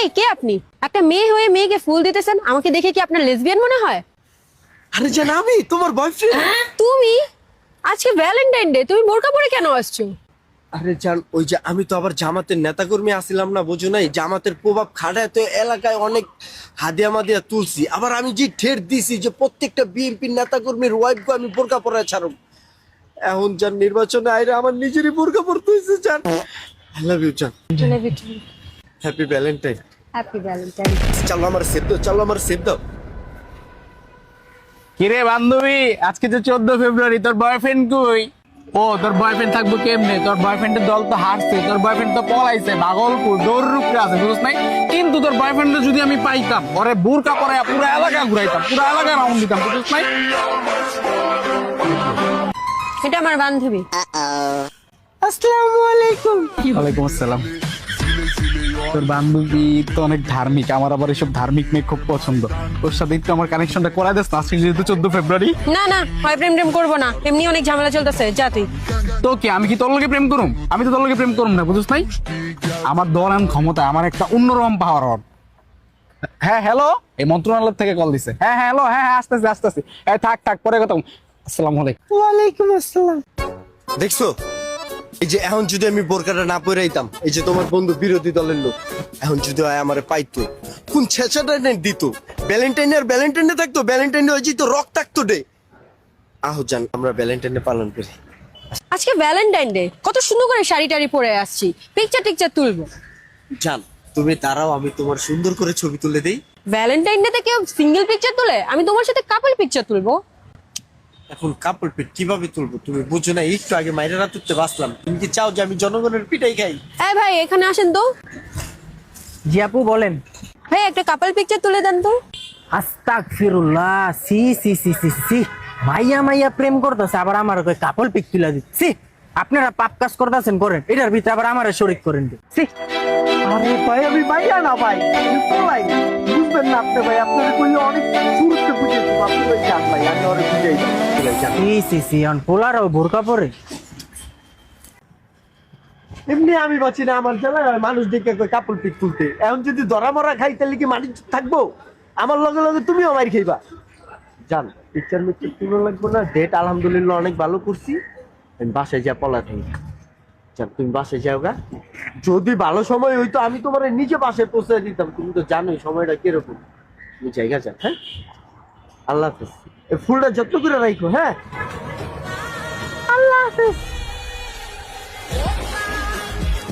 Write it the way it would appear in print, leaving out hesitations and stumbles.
এই কে আপনি? একটা মেয়ে হয়ে মেয়েকে ফুল দিতেছেন, আমাকে দেখে কি আপনার লেসবিয়ান মনে হয়? আরে জান, আমি তোমার বয়ফ্রেন্ড। তুমি আজকে ভ্যালেন্টাইন ডে, তুমি বোরকা পরে কেন আসছো? আরে জান, ওই যে আমি তো আবার জামাতের নেতাকর্মী আসিলাম না, বুঝো নাই? জামাতের প্রভাব খাটায় তো এলাকায় অনেক হাদিয়া মাদিয়া তুলছি। আবার আমি যে ঠের দিছি যে প্রত্যেকটা বিএনপির নেতাকর্মীর ওয়াইফকে আমি বোরকা পরায় ছাড়ব। এখন জান নির্বাচনে আইরে আমার নিজেরই বোরকা পরতে হয়েছে জান। আই লাভ ইউ জান। Happy Valentine. Happy Valentine. চলো আমার সেভ দাও, চলো আমার সেভ দাও। কিরে বান্ধবী, আজকে যে 14 ফেব্রুয়ারি, তোর বয়ফ্রেন্ড কই? ও তোর বয়ফ্রেন্ড থাকবো কেমনে? তোর বয়ফ্রেন্ডের দল তো হারছে, তোর বয়ফ্রেন্ড তো পলাইছে, ভাগলপুর দৌড়রূপে আছে, বুঝছ নাই? কিন্তু তোর বয়ফ্রেন্ড যদি আমি পাইতাম, ওরে বুরকা পরে পুরো এলাকা ঘুরাইতাম, পুরো এলাকা রাউন্ড দিতাম, বুঝছ নাই? এটা আমার বান্ধবী। আসসালামু আলাইকুম। ওয়ালাইকুম আসসালাম। তোর বান্ধবী তো অনেক ধার্মিক, আমার আবার এসব ধার্মিক মেয়ে খুব পছন্দ। ওর সাথে একটু আমার কানেকশনটা করা দিস না, আজকে যেহেতু 14 ফেব্রুয়ারি। না না, হয় প্রেম টেম করবো না, এমনি অনেক ঝামেলা চলতেছে, যা তুই। তো কি আমি কি তোর লগে প্রেম করুম? আমি তো তোর লগে প্রেম করুম না, বুঝছ নাই? আমার দরান ক্ষমতা, আমার একটা অন্যরকম পাওয়ার। হ্যাঁ হ্যালো, এই মন্ত্রণালয় থেকে কল দিছে। হ্যাঁ হ্যাঁ হ্যালো, হ্যাঁ হ্যাঁ আসতেছি আসতেছি। এই থাক থাক, পরে কথা। আসসালামু আলাইকুম। ওয়ালাইকুম আসসালাম। দেখছো, এই যে এখন যদি আমি বোরকাটা না পরাইতাম, এই যে তোমার বন্ধু বিরোধী দলের লোক এখন যদি আমারে পাইতো, কোন ছেঁচাটা দিত। ভ্যালেন্টাইনে থাকতো, ভ্যালেন্টাইনে হয়ে যেত রক্তাক্ত ডে। আহ জান, আমরা ভ্যালেন্টাইনে পালন করি। আজকে ভ্যালেন্টাইন ডে, কত সুন্দর করে শাড়ি টাড়ি পরে আসছি, পিকচার টিকচার তুলবো। জান তুমি দাঁড়াও, আমি তোমার সুন্দর করে ছবি তুলে দেই। ভ্যালেন্টাইন ডে তে কেউ সিঙ্গেল পিকচার তোলে? আমি তোমার সাথে কাপল পিকচার তুলবো। এখন কাপড় পিঠ কিভাবে তুলবো তুমি বুঝো না? একটু আগে মাইরা রাত উঠতে বাঁচলাম, তুমি কি চাও যে আমি জনগণের পিঠাই খাই? এই ভাই, এখানে আসেন তো। জি আপু বলেন। ভাই একটা কাপল পিকচার তুলে দেন তো। আস্তাগফিরুল্লাহ, সি সি সি সি সি, মাইয়া মাইয়া প্রেম করতেছে, আবার আমার কই কাপল পিক তুলে দিচ্ছি। আপনারা পাপ কাজ করতেছেন, করেন, এটার ভিতরে আবার আমারে শরীক করেন। সি আরে ভাই, আমি মাইয়া না ভাই, আমি পোলাই। বুঝবেন না আপনি ভাই, আপনার কইলে অনেক শুরুতে বুঝেছি। আপনি ওই যান ভাই, আমি ওরে বুঝাই সি সি সি, অন পোলারও বোরকা পরে। এমনি আমি বাঁচি না, আমার জেলায় মানুষ দেখে কই কাপড় পিক তুলতে। এখন যদি ধরা মরা খাই তাহলে কি মানুষ থাকবো? আমার লগে লগে তুমিও মার খাইবা। জান পিকচার মিকচার তুলো লাগবো না, ডেট আলহামদুলিল্লাহ অনেক ভালো করছি। আমি বাসায় যা পলা থাকি। জান তুমি বাসায় যাও গা, যদি ভালো সময় হইতো আমি তোমার নিজে বাসায় পৌঁছে দিতাম। তুমি তো জানোই সময়টা কিরকম। তুমি জায়গা যান, হ্যাঁ? আল্লাহ হাফেজ। এই ফুলটা যত্ন করে রাখো, হ্যাঁ? আল্লাহ হাফেজ।